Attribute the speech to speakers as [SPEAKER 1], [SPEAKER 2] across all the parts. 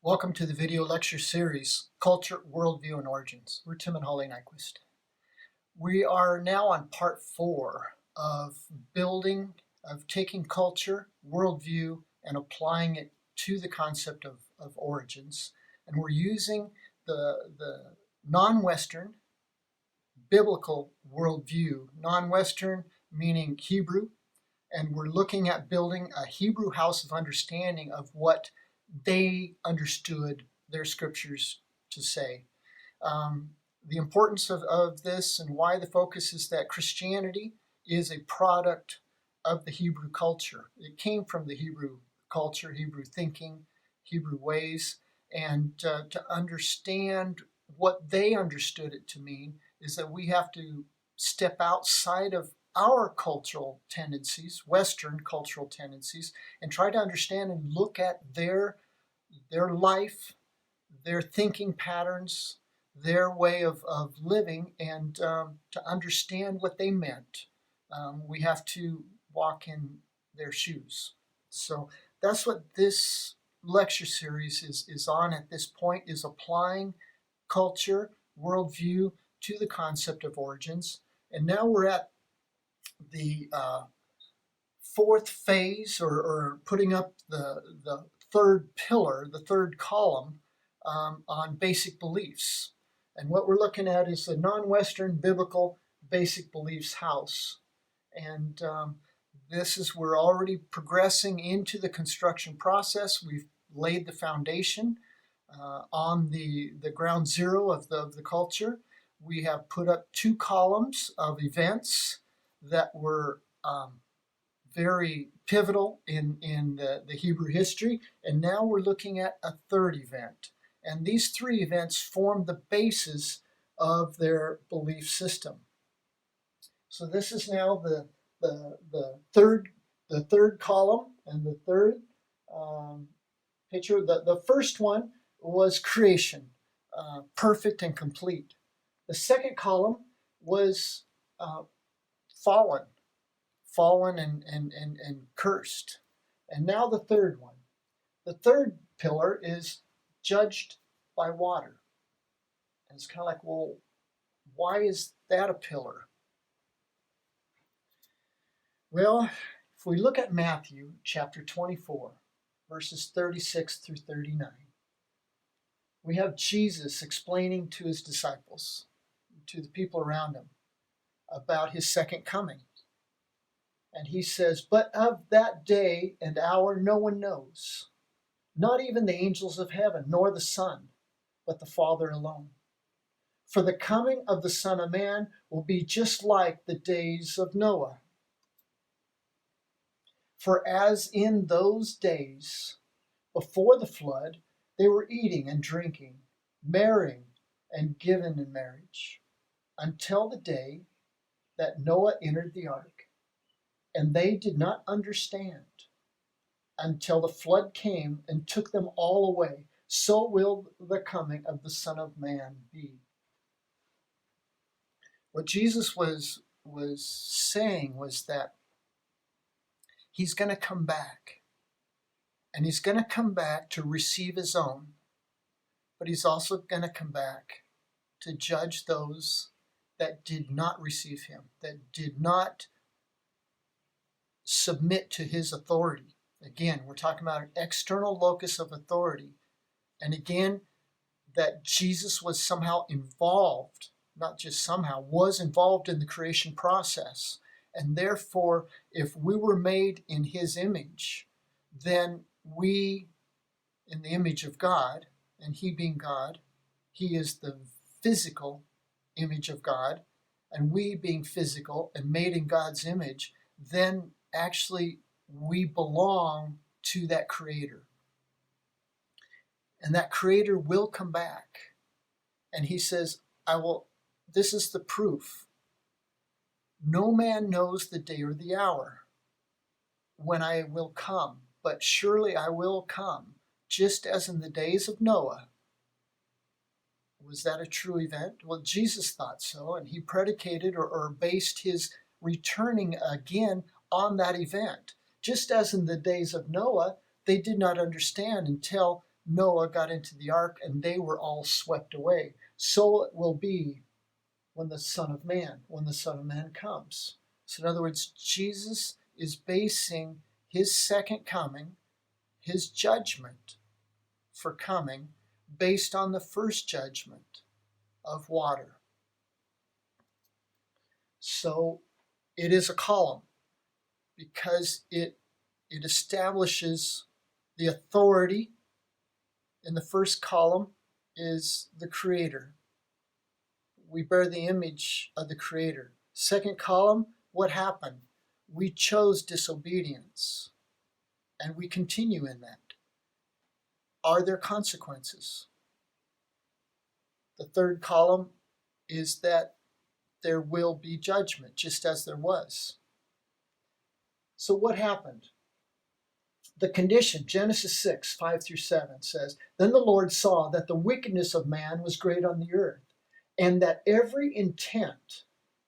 [SPEAKER 1] Welcome to the video lecture series, Culture, Worldview, and Origins. We're Tim and Holly Nyquist. We are now on part 4 of taking culture, worldview, and applying it to the concept of origins. And we're using the non-Western biblical worldview, non-Western meaning Hebrew, and we're looking at building a Hebrew house of understanding of what they understood their scriptures to say. The importance of this and why the focus is that Christianity is a product of the Hebrew culture. It came from the Hebrew culture, Hebrew thinking, Hebrew ways, and to understand what they understood it to mean is that we have to step outside of our cultural tendencies, Western cultural tendencies, and try to understand and look at their life, their thinking patterns, their way of living, and to understand what they meant. We have to walk in their shoes. So that's what this lecture series is on at this point, is applying culture, worldview to the concept of origins. And now we're at the fourth phase, or putting up the third pillar, the third column on basic beliefs. And what we're looking at is the non-Western biblical basic beliefs house. And this is, we're already progressing into the construction process. We've laid the foundation on the ground zero of the culture. We have put up 2 columns of events that were very pivotal in the Hebrew history, and now we're looking at a third event. And these 3 events form the basis of their belief system. So this is now the third column and the third picture. The first one was creation, perfect and complete. The second column was fallen and cursed. And now the third one. The third pillar is judged by water. And it's kind of like, well, why is that a pillar? Well, if we look at Matthew chapter 24, verses 36 through 39, we have Jesus explaining to his disciples, to the people around him, about his second coming. And he says, "But of that day and hour no one knows, not even the angels of heaven, nor the Son, but the Father alone. For the coming of the Son of Man will be just like the days of Noah. For as in those days before the flood, they were eating and drinking, marrying and given in marriage, until the day that Noah entered the ark. And they did not understand until the flood came and took them all away. So will the coming of the Son of Man be." What Jesus was saying was that he's going to come back. And he's going to come back to receive his own. But he's also going to come back to judge those that did not receive him, that did not submit to his authority. Again, we're talking about an external locus of authority. And again, that Jesus was somehow involved, not just somehow, was involved in the creation process. And therefore, if we were made in his image, then we, in the image of God, and he being God, he is the physical image of God, and we being physical and made in God's image, then actually we belong to that creator. And that creator will come back. And he says, this is the proof. No man knows the day or the hour when I will come, but surely I will come, just as in the days of Noah. Was that a true event? Well, Jesus thought so, and he predicated or based his returning again on that event. Just as in the days of Noah, they did not understand until Noah got into the ark and they were all swept away. So it will be when the Son of Man comes. So in other words, Jesus is basing his second coming, his judgment for coming, based on the first judgment of water. So it is a column because it establishes the authority. In the first column is the Creator. We bear the image of the Creator. Second column, what happened? We chose disobedience, and we continue in that. Are there consequences? The third column is that there will be judgment, just as there was. So what happened? The condition, Genesis 6, 5 through 7 says, Then the Lord saw that the wickedness of man was great on the earth, and that every intent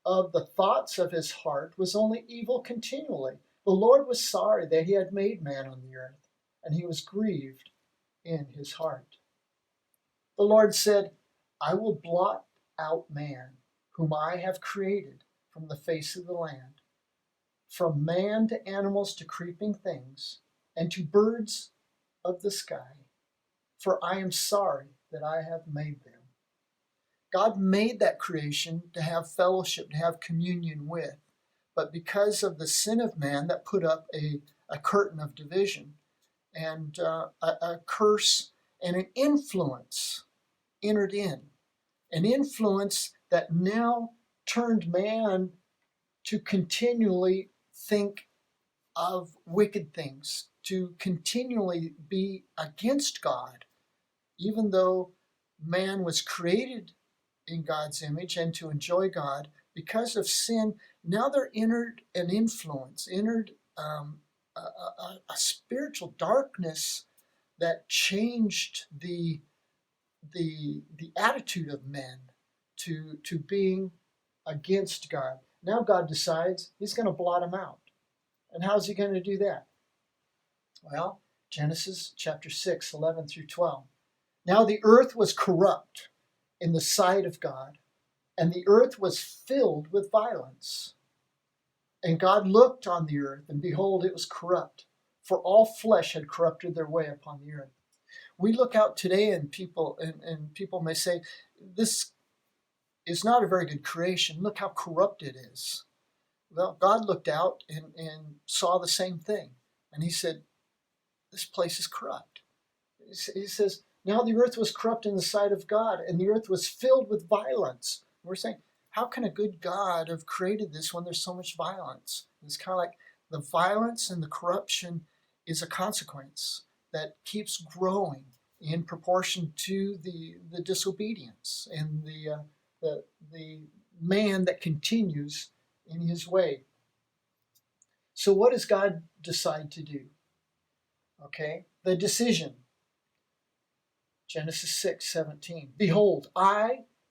[SPEAKER 1] of the thoughts of his heart was only evil continually. The Lord was sorry that he had made man on the earth, and he was grieved in his heart. The Lord said, I will blot out man, whom I have created from the face of the land, from man to animals to creeping things, and to birds of the sky, for I am sorry that I have made them. God made that creation to have fellowship, to have communion with. But because of the sin of man, that put up a curtain of division, and a curse and an influence entered in. An influence that now turned man to continually think of wicked things, to continually be against God, even though man was created in God's image and to enjoy God. Because of sin, now there entered an influence, entered a spiritual darkness that changed the attitude of men to being against God. Now God decides he's going to blot them out. And how's he going to do that? Well, Genesis chapter 6, 11 through 12. Now the earth was corrupt in the sight of God, and the earth was filled with violence. And God looked on the earth, and behold, it was corrupt, for all flesh had corrupted their way upon the earth. We look out today, and people may say, this is not a very good creation. Look how corrupt it is. Well, God looked out and saw the same thing. And he said, this place is corrupt. He says, now the earth was corrupt in the sight of God, and the earth was filled with violence. We're saying, how can a good God have created this when there's so much violence? It's kind of like the violence and the corruption is a consequence that keeps growing in proportion to the disobedience and the man that continues in his way. So what does God decide to do? Okay, the decision. Genesis 6, 17. Behold,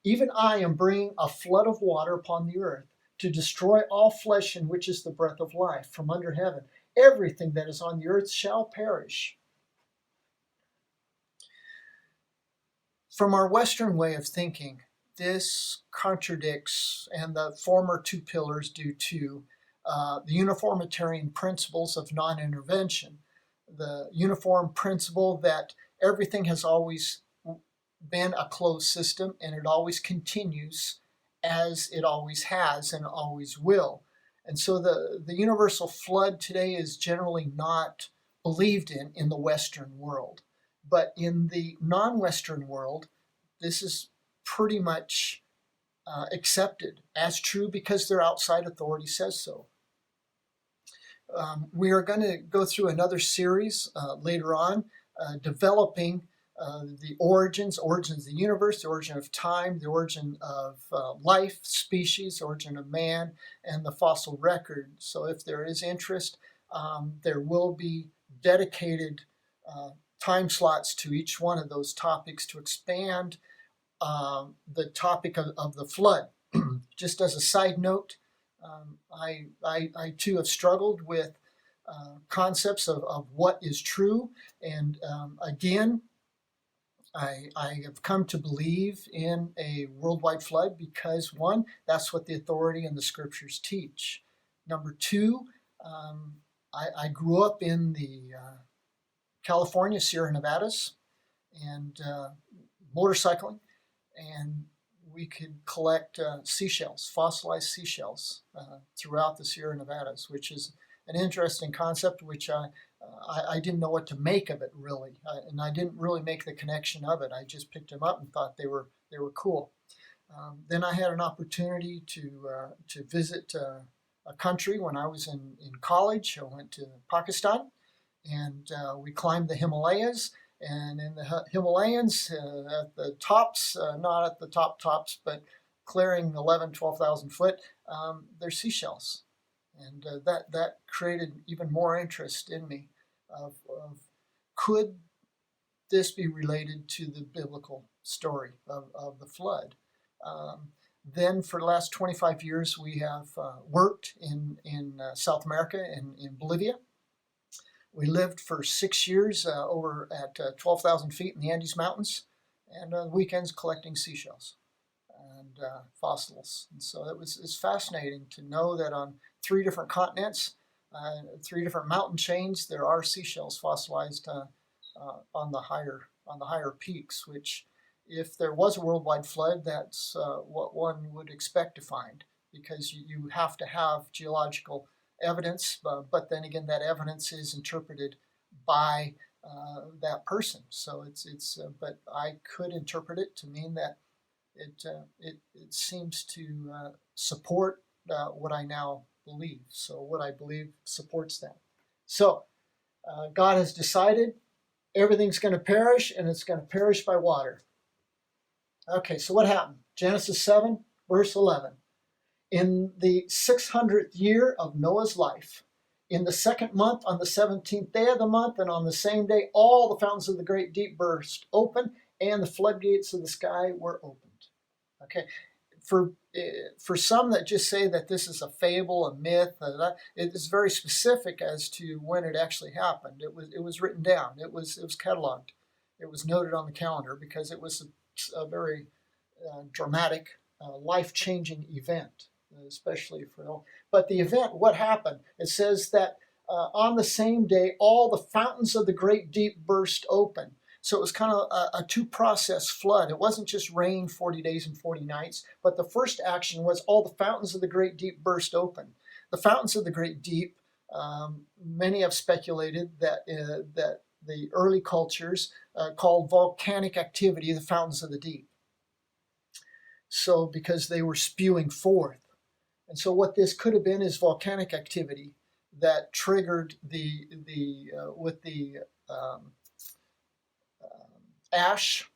[SPEAKER 1] even I am bringing a flood of water upon the earth to destroy all flesh in which is the breath of life from under heaven. Everything that is on the earth shall perish. From our Western way of thinking, this contradicts, and the former two pillars do too, the uniformitarian principles of non-intervention. The uniform principle that everything has always been a closed system and it always continues as it always has and always will. And so the universal flood today is generally not believed in the Western world. But in the non-Western world, this is pretty much accepted as true because their outside authority says so. We are going to go through another series later on, developing the origins of the universe, the origin of time, the origin of life, species, origin of man, and the fossil record. So if there is interest, there will be dedicated time slots to each one of those topics to expand the topic of the flood. Just as a side note, I too have struggled with concepts of what is true. And again, I have come to believe in a worldwide flood because, one, that's what the authority and the scriptures teach. Number two, I grew up in the California, Sierra Nevadas, and motorcycling, and we could collect seashells, fossilized seashells, throughout the Sierra Nevadas, which is an interesting concept, which I didn't know what to make of it really, and I didn't really make the connection of it. I just picked them up and thought they were cool. Then I had an opportunity to visit a country when I was in college. I went to Pakistan, and we climbed the Himalayas. And in the Himalayas, at the tops, not at the tops, but clearing 11, 12,000 foot, there's seashells. And that created even more interest in me of could this be related to the biblical story of the flood? Then for the last 25 years, we have worked in South America, in Bolivia. We lived for 6 years over at 12,000 feet in the Andes Mountains, and weekends collecting seashells and fossils. And so it's fascinating to know that on 3 different continents, 3 different mountain chains, there are seashells fossilized on the higher peaks. Which, if there was a worldwide flood, that's what one would expect to find, because you have to have geological evidence, but then again, that evidence is interpreted by that person. So it's but I could interpret it to mean that it seems to support what I now believe. So what I believe supports that. So God has decided everything's going to perish, and it's going to perish by water. Okay, so what happened? Genesis 7, verse 11. In the 600th year of Noah's life, in the 2nd month, on the 17th day of the month, and on the same day, all the fountains of the great deep burst open, and the floodgates of the sky were opened. Okay, for some that just say that this is a fable, a myth, it is very specific as to when it actually happened. It was written down. It was cataloged. It was noted on the calendar because it was a very dramatic, life-changing event, especially for. But the event, what happened? It says that on the same day, all the fountains of the great deep burst open. So it was kind of a two-process flood. It wasn't just rain 40 days and 40 nights, but the first action was all the fountains of the great deep burst open. The fountains of the great deep, many have speculated that the early cultures called volcanic activity the fountains of the deep. So because they were spewing forth. And so what this could have been is volcanic activity that triggered with the ash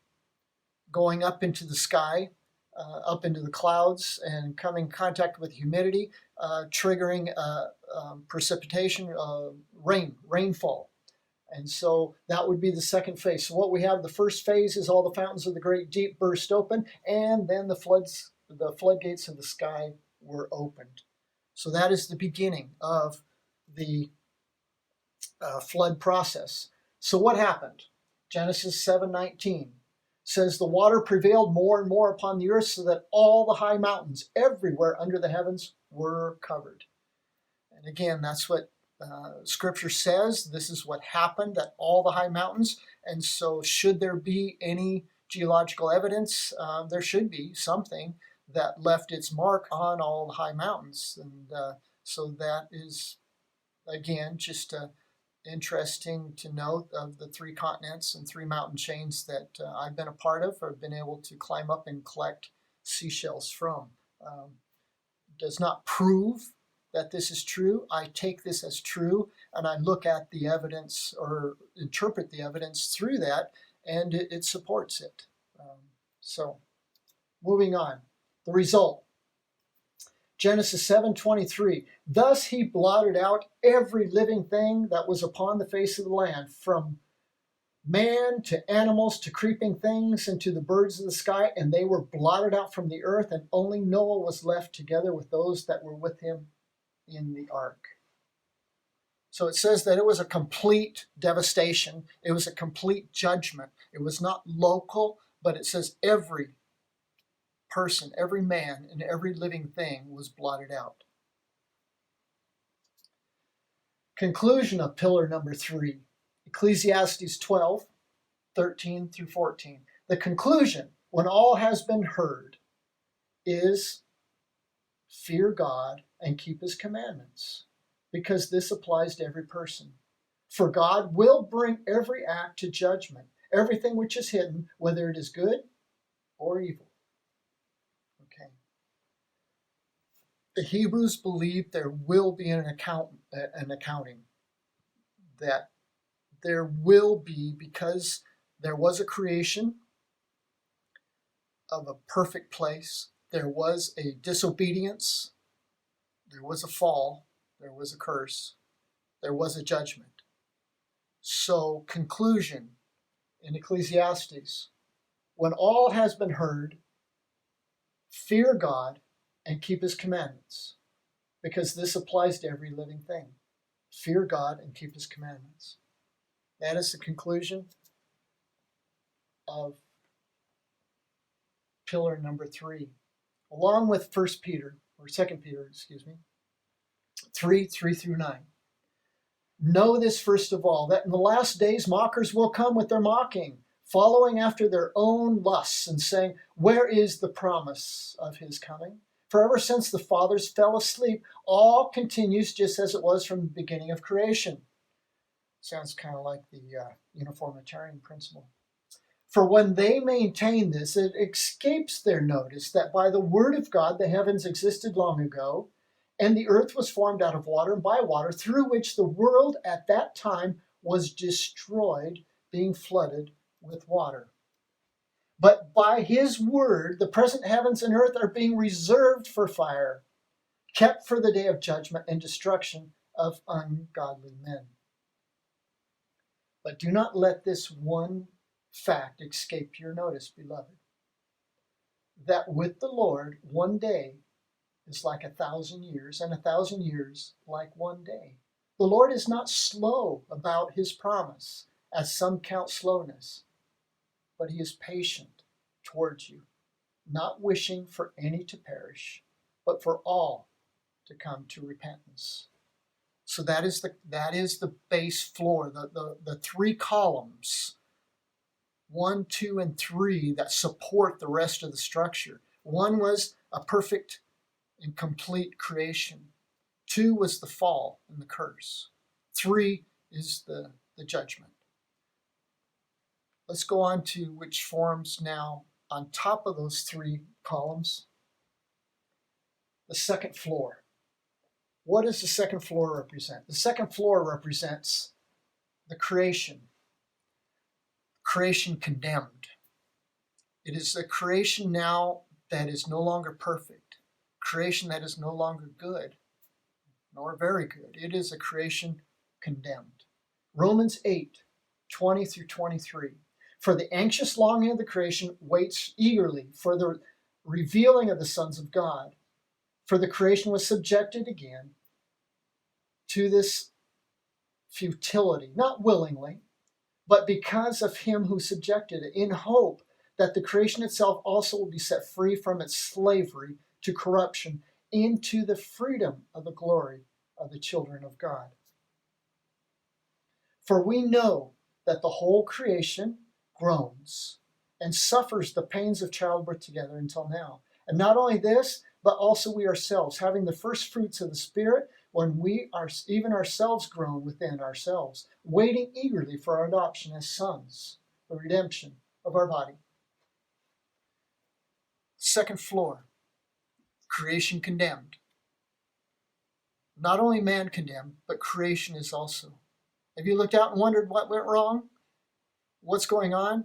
[SPEAKER 1] going up into the sky, up into the clouds, and coming in contact with humidity, triggering precipitation, rainfall. And so that would be the second phase. So what we have, the first phase is all the fountains of the great deep burst open, and then the floodgates of the sky were opened. So that is the beginning of the flood process. So what happened? Genesis 7:19 says, the water prevailed more and more upon the earth, so that all the high mountains everywhere under the heavens were covered. And again, that's what Scripture says. This is what happened, that all the high mountains. And so should there be any geological evidence, there should be something that left its mark on all the high mountains. And so that is, again, just interesting to note of the 3 continents and 3 mountain chains that I've been a part of, or been able to climb up and collect seashells from. Does not prove that this is true. I take this as true, and I look at the evidence or interpret the evidence through that, and it supports it. So, moving on. The result. Genesis 7:23. Thus he blotted out every living thing that was upon the face of the land, from man to animals to creeping things and to the birds of the sky, and they were blotted out from the earth, and only Noah was left together with those that were with him in the ark. So it says that it was a complete devastation. It was a complete judgment. It was not local, but it says every person, every man, and every living thing was blotted out. Conclusion of pillar number 3, Ecclesiastes 12, 13 through 14. The conclusion, when all has been heard, is fear God and keep his commandments, because this applies to every person. For God will bring every act to judgment, everything which is hidden, whether it is good or evil. Okay. The Hebrews believe there will be an accounting, that there will be, because there was a creation of a perfect place, there was a disobedience, there was a fall, there was a curse, there was a judgment. So, conclusion in Ecclesiastes, when all has been heard, fear God and keep his commandments, because this applies to every living thing. Fear God and keep his commandments. That is the conclusion of pillar number 3, along with 1 Peter, or 2 Peter, 3 through 9. Know this first of all, that in the last days mockers will come with their mocking, following after their own lusts, and saying, where is the promise of his coming? For ever since the fathers fell asleep, all continues just as it was from the beginning of creation. Sounds kind of like the uniformitarian principle. For when they maintain this, it escapes their notice that by the word of God the heavens existed long ago, and the earth was formed out of water and by water, through which the world at that time was destroyed, being flooded with water. But by his word, the present heavens and earth are being reserved for fire, kept for the day of judgment and destruction of ungodly men. But do not let this one fact escape your notice, beloved, that with the Lord 1 day is like 1,000 years, and 1,000 years like 1 day. The Lord is not slow about his promise, as some count slowness, but he is patient towards you, not wishing for any to perish, but for all to come to repentance. So that is the base floor, the 3 columns, 1, 2, and 3, that support the rest of the structure. 1 was a perfect and complete creation. 2 was the fall and the curse. 3 is the judgment. Let's go on to which forms now on top of those 3 columns, the second floor. What does the second floor represent? The second floor represents the creation condemned. It is a creation now that is no longer perfect, creation that is no longer good, nor very good. It is a creation condemned. Romans 8, 20 through 23. For the anxious longing of the creation waits eagerly for the revealing of the sons of God. For the creation was subjected again to this futility, not willingly, but because of him who subjected it, in hope that the creation itself also will be set free from its slavery to corruption into the freedom of the glory of the children of God. For we know that the whole creation groans and suffers the pains of childbirth together until now. And not only this, but also we ourselves, having the first fruits of the Spirit, when we are even ourselves groan within ourselves, waiting eagerly for our adoption as sons, the redemption of our body. Second floor, creation condemned. Not only man condemned, but creation is also. Have you looked out and wondered what went wrong? What's going on?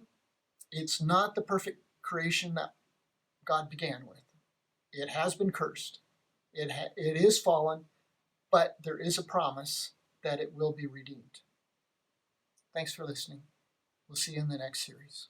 [SPEAKER 1] It's not the perfect creation that God began with. It has been cursed. It is fallen, but there is a promise that it will be redeemed. Thanks for listening. We'll see you in the next series.